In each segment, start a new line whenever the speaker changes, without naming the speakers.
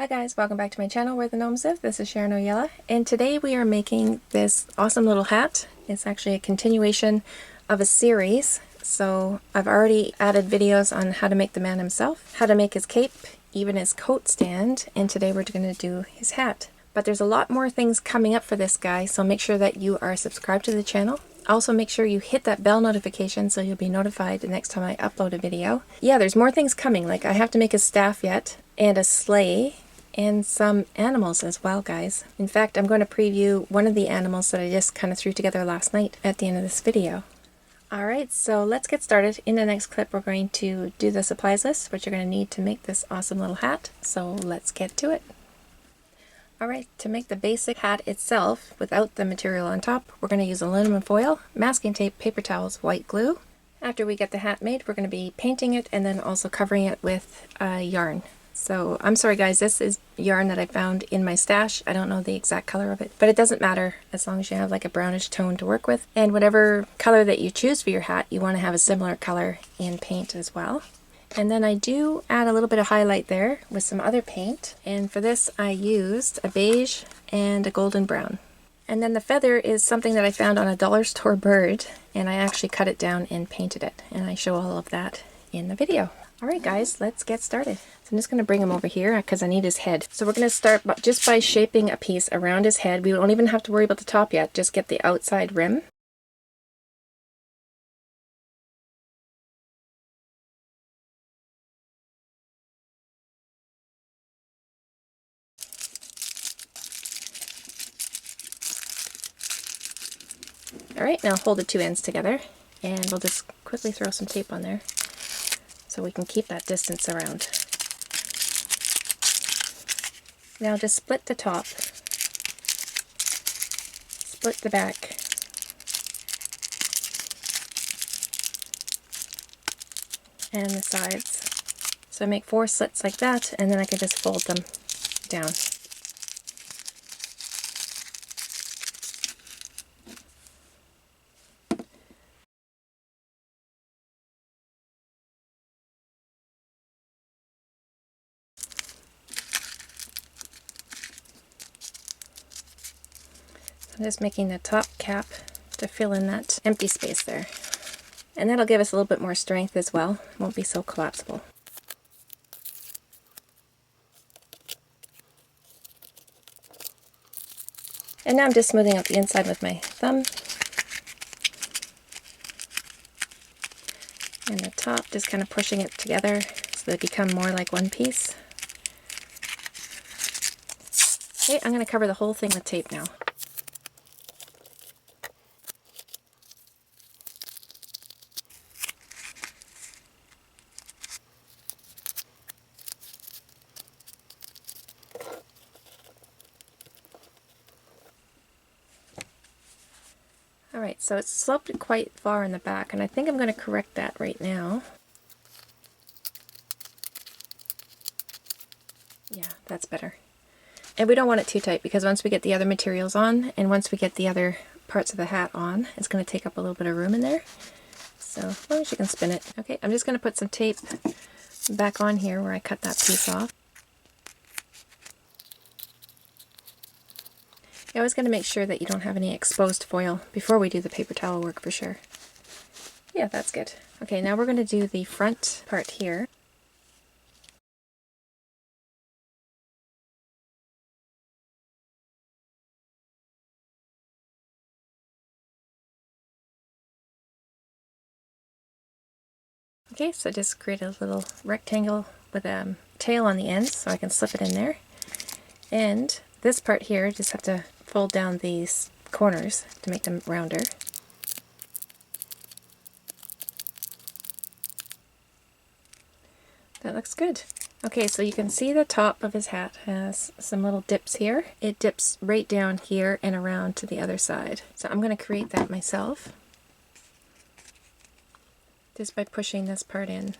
Hi guys, welcome back to my channel Where the Gnomes Live. This is Sharon Oyella, and today we are making this awesome little hat. It's actually a continuation of a series. So I've already added videos on how to make the man himself, how to make his cape, even his coat stand, and today we're going to do his hat. But there's a lot more things coming up for this guy, so make sure that you are subscribed to the channel. Also make sure you hit that bell notification so you'll be notified the next time I upload a video. Yeah, there's more things coming, like I have to make a staff yet, and a sleigh, and some animals as well, guys. In fact, I'm going to preview one of the animals that I just kind of threw together last night at the end of this video. Alright, so let's get started. In the next clip we're going to do the supplies list, which you're going to need to make this awesome little hat. So let's get to it. Alright, to make the basic hat itself, without the material on top, we're going to use aluminum foil, masking tape, paper towels, white glue. After we get the hat made, we're going to be painting it and then also covering it with yarn. So I'm sorry guys, this is yarn that I found in my stash. I don't know the exact color of it, but it doesn't matter as long as you have like a brownish tone to work with. And whatever color that you choose for your hat, you want to have a similar color in paint as well. And then I do add a little bit of highlight there with some other paint. And for this I used a beige and a golden brown. And then the feather is something that I found on a dollar store bird, and I actually cut it down and painted it. And I show all of that in the video. Alright guys, let's get started. So I'm just going to bring him over here because I need his head. So we're going to start just by shaping a piece around his head. We don't even have to worry about the top yet, just get the outside rim. Alright, now hold the two ends together and we'll just quickly throw some tape on there so we can keep that distance around. Now just split the top, split the back, and the sides. So I make 4 slits like that, and then I can just fold them down. I'm just making the top cap to fill in that empty space there. And that'll give us a little bit more strength as well. It won't be so collapsible. And now I'm just smoothing out the inside with my thumb. And the top, just kind of pushing it together so they become more like one piece. Okay, I'm going to cover the whole thing with tape now. Alright, so it's sloped quite far in the back, and I think I'm going to correct that right now. Yeah, that's better. And we don't want it too tight because once we get the other materials on, and once we get the other parts of the hat on, it's going to take up a little bit of room in there. So as long as you can spin it. Okay, I'm just going to put some tape back on here where I cut that piece off. You're always going to make sure that you don't have any exposed foil before we do the paper towel work for sure. Yeah, that's good. Okay, now we're going to do the front part here. Okay, so just create a little rectangle with a tail on the end so I can slip it in there. And this part here, just have to fold down these corners to make them rounder. That looks good. Okay, so you can see the top of his hat has some little dips here. It dips right down here and around to the other side. So I'm going to create that myself just by pushing this part in.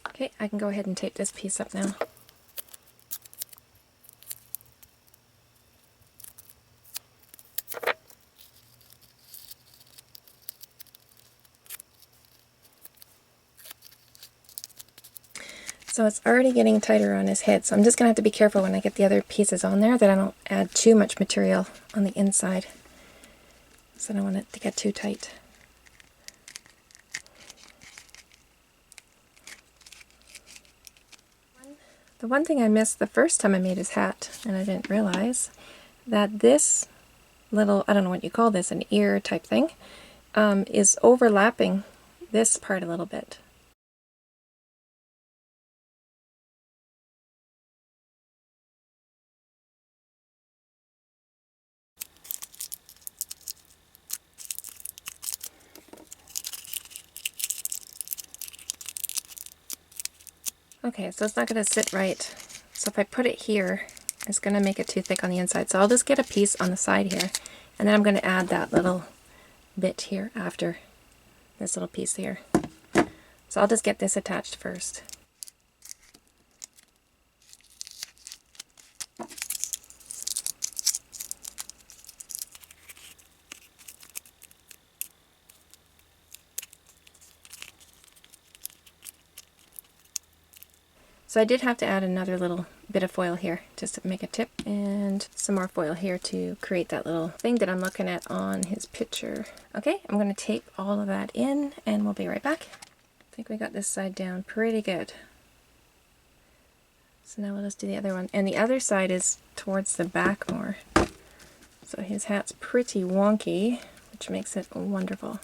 Okay, I can go ahead and tape this piece up now. So it's already getting tighter on his head, so I'm just going to have to be careful when I get the other pieces on there that I don't add too much material on the inside. So I don't want it to get too tight. The one thing I missed the first time I made his hat, and I didn't realize, that this little, I don't know what you call this, an ear type thing, is overlapping this part a little bit. Okay, so it's not going to sit right. So if I put it here, it's going to make it too thick on the inside. So I'll just get a piece on the side here, and then I'm going to add that little bit here after this little piece here. So I'll just get this attached first. So I did have to add another little bit of foil here just to make a tip, and some more foil here to create that little thing that I'm looking at on his picture. Okay, I'm going to tape all of that in and we'll be right back. I think we got this side down pretty good. So now we'll just do the other one. And the other side is towards the back more. So his hat's pretty wonky, which makes it wonderful.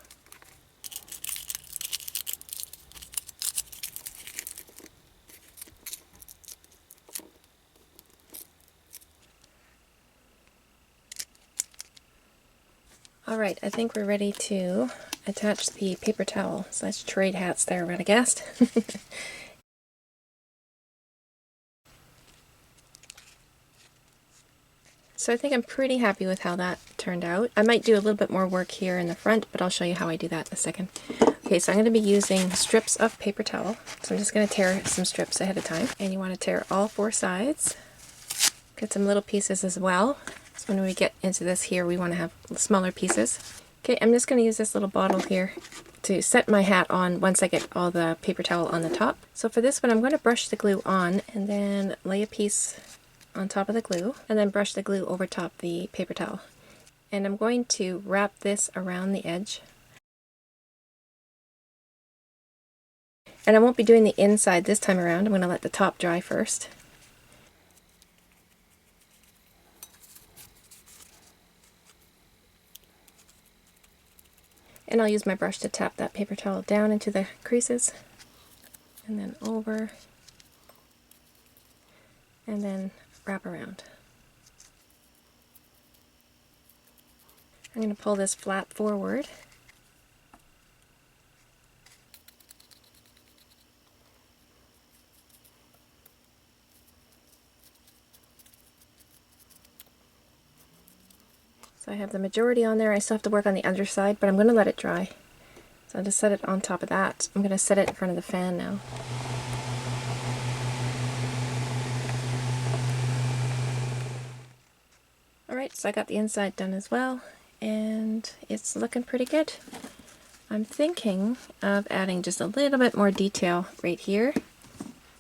Alright, I think we're ready to attach the paper towel. So let's trade hats there, Radagast. So I think I'm pretty happy with how that turned out. I might do a little bit more work here in the front, but I'll show you how I do that in a second. Okay, so I'm going to be using strips of paper towel. So I'm just going to tear some strips ahead of time. And you want to tear all 4 sides. Get some little pieces as well. So when we get into this here, we want to have smaller pieces. Okay, I'm just going to use this little bottle here to set my hat on once I get all the paper towel on the top. So for this one, I'm going to brush the glue on and then lay a piece on top of the glue and then brush the glue over top the paper towel. And I'm going to wrap this around the edge. And I won't be doing the inside this time around. I'm going to let the top dry first. And I'll use my brush to tap that paper towel down into the creases, and then over, and then wrap around. I'm going to pull this flap forward. So I have the majority on there. I still have to work on the underside, but I'm going to let it dry. So I'll just set it on top of that. I'm going to set it in front of the fan now. Alright, so I got the inside done as well, and it's looking pretty good. I'm thinking of adding just a little bit more detail right here,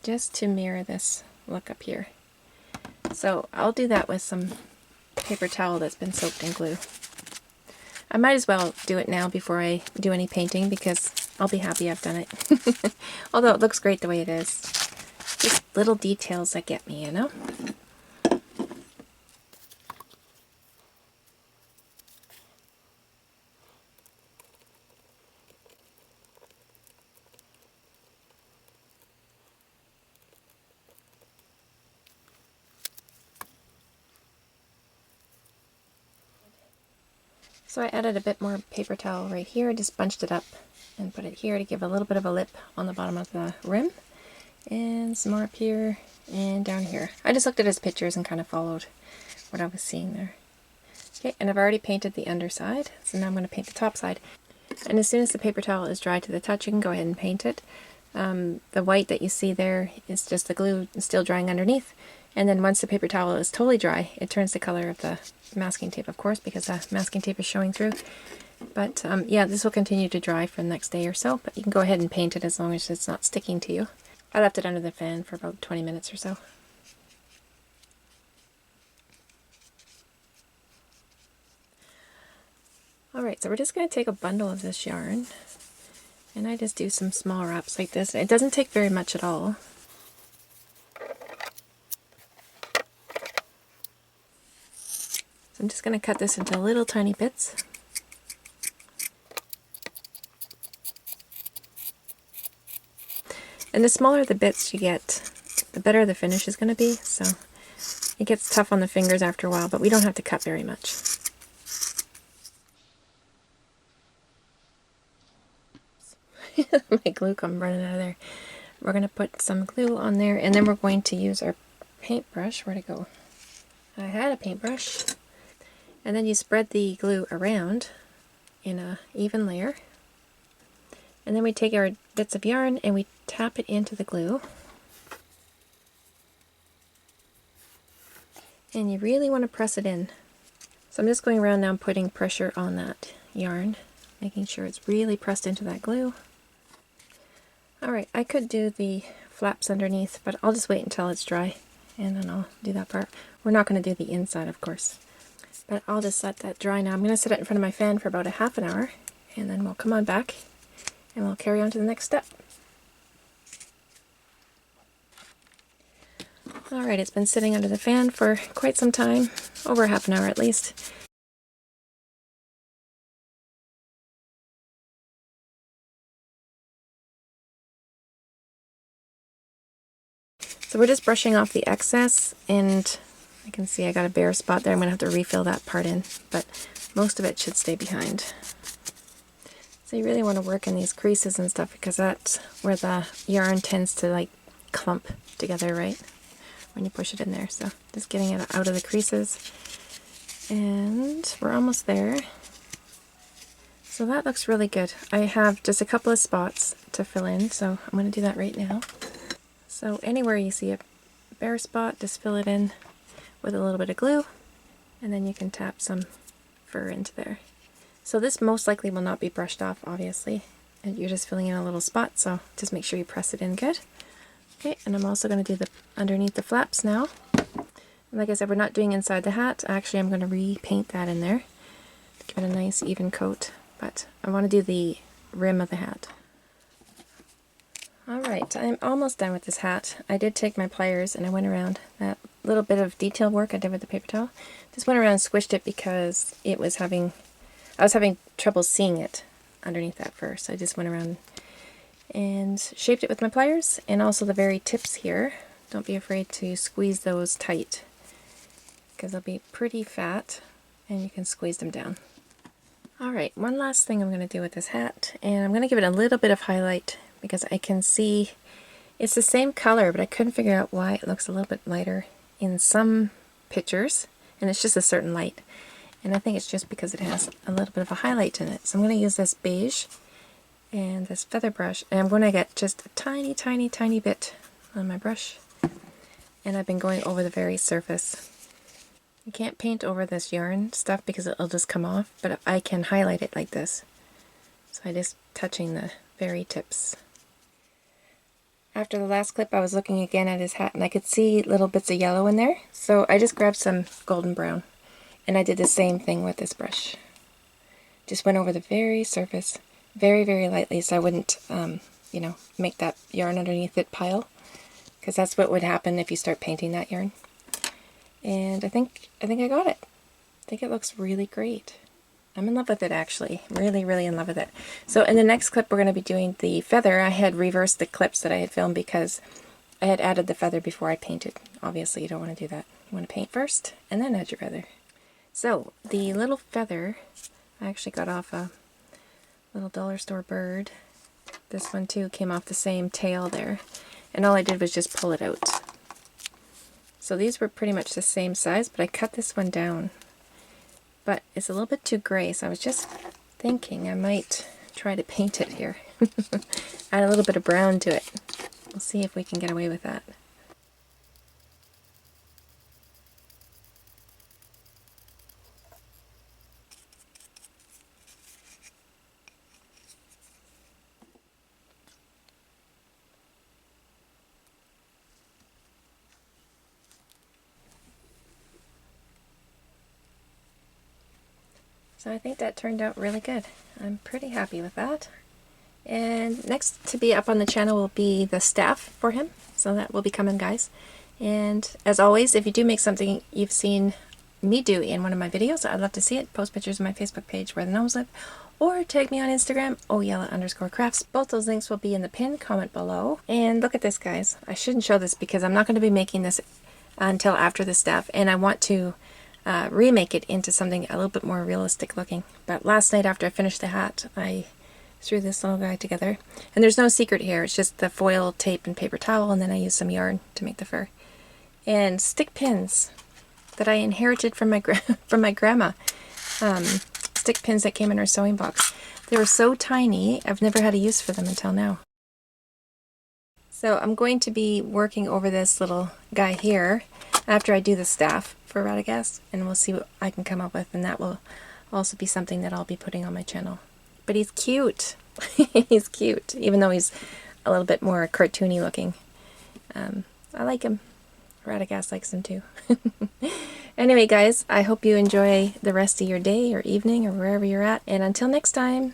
just to mirror this look up here. So I'll do that with some paper towel that's been soaked in glue. I might as well do it now before I do any painting because I'll be happy I've done it. Although it looks great the way it is. Just little details that get me, you know? So I added a bit more paper towel right here. I just bunched it up and put it here to give a little bit of a lip on the bottom of the rim. And some more up here and down here. I just looked at his pictures and kind of followed what I was seeing there. Okay, and I've already painted the underside, so now I'm going to paint the top side. And as soon as the paper towel is dry to the touch, you can go ahead and paint it. The white that you see there is just the glue still drying underneath. And then once the paper towel is totally dry, it turns the color of the masking tape, of course, because the masking tape is showing through. But yeah, this will continue to dry for the next day or so, but you can go ahead and paint it as long as it's not sticking to you. I left it under the fan for about 20 minutes or so. Alright, so we're just going to take a bundle of this yarn, and I just do some small wraps like this. It doesn't take very much at all. So I'm just going to cut this into little tiny bits. And the smaller the bits you get, the better the finish is going to be. So it gets tough on the fingers after a while, but we don't have to cut very much. My glue come running out of there. We're going to put some glue on there, and then we're going to use our paintbrush. Where'd it go? I had a paintbrush. And then you spread the glue around in an even layer. And then we take our bits of yarn and we tap it into the glue. And you really want to press it in. So I'm just going around now putting pressure on that yarn, making sure it's really pressed into that glue. Alright, I could do the flaps underneath, but I'll just wait until it's dry and then I'll do that part. We're not going to do the inside, of course, but I'll just let that dry now. I'm going to set it in front of my fan for about a half an hour, and then we'll come on back and we'll carry on to the next step. Alright, it's been sitting under the fan for quite some time, over half an hour at least. So we're just brushing off the excess, and I can see I got a bare spot there. I'm going to have to refill that part in, but most of it should stay behind. So you really want to work in these creases and stuff, because that's where the yarn tends to like clump together, right? When you push it in there. So just getting it out of the creases. And we're almost there. So that looks really good. I have just a couple of spots to fill in, so I'm going to do that right now. So anywhere you see a bare spot, just fill it in with a little bit of glue, and then you can tap some fur into there. So this most likely will not be brushed off, obviously, and you're just filling in a little spot, so just make sure you press it in good. Okay, and I'm also going to do the underneath the flaps now. And like I said, we're not doing inside the hat. Actually, I'm going to repaint that in there, give it a nice even coat, but I want to do the rim of the hat. Alright, I'm almost done with this hat. I did take my pliers and I went around that little bit of detail work I did with the paper towel. Just went around and squished it because I was having trouble seeing it underneath that fur. So I just went around and shaped it with my pliers, and also the very tips here. Don't be afraid to squeeze those tight because they'll be pretty fat and you can squeeze them down. Alright, one last thing I'm going to do with this hat, and I'm going to give it a little bit of highlight because I can see it's the same color, but I couldn't figure out why it looks a little bit lighter in some pictures, and it's just a certain light. And I think it's just because it has a little bit of a highlight in it. So I'm going to use this beige and this feather brush, and I'm going to get just a tiny, tiny, tiny bit on my brush. And I've been going over the very surface. You can't paint over this yarn stuff because it'll just come off, but I can highlight it like this. So I'm just touching the very tips. After the last clip, I was looking again at his hat and I could see little bits of yellow in there. So I just grabbed some golden brown and I did the same thing with this brush. Just went over the very surface very, very lightly so I wouldn't, you know, make that yarn underneath it pile, because that's what would happen if you start painting that yarn. And I think I got it. I think it looks really great. I'm in love with it, actually. Really, really in love with it. So in the next clip we're going to be doing the feather. I had reversed the clips that I had filmed because I had added the feather before I painted. Obviously you don't want to do that. You want to paint first and then add your feather. So the little feather I actually got off a little dollar store bird. This one too came off the same tail there. And all I did was just pull it out. So these were pretty much the same size, but I cut this one down. But it's a little bit too gray, so I was just thinking I might try to paint it here. Add a little bit of brown to it. We'll see if we can get away with that. So I think that turned out really good. I'm pretty happy with that. And next to be up on the channel will be the staff for him. So that will be coming, guys. And as always, if you do make something you've seen me do in one of my videos, I'd love to see it. Post pictures on my Facebook page where the gnomes live, or tag me on Instagram, oyella_crafts. Both those links will be in the pinned comment below. And look at this, guys. I shouldn't show this because I'm not going to be making this until after the staff, and I want to remake it into something a little bit more realistic looking. But last night after I finished the hat, I threw this little guy together. And there's no secret here, it's just the foil, tape, and paper towel, and then I used some yarn to make the fur. And stick pins that I inherited from my grandma. Stick pins that came in her sewing box. They were so tiny, I've never had a use for them until now. So I'm going to be working over this little guy here after I do the staff for Radagast, and we'll see what I can come up with, and that will also be something that I'll be putting on my channel. But he's cute. He's cute, even though he's a little bit more cartoony looking. I like him. Radagast likes him too. Anyway, guys, I hope you enjoy the rest of your day or evening or wherever you're at. And until next time,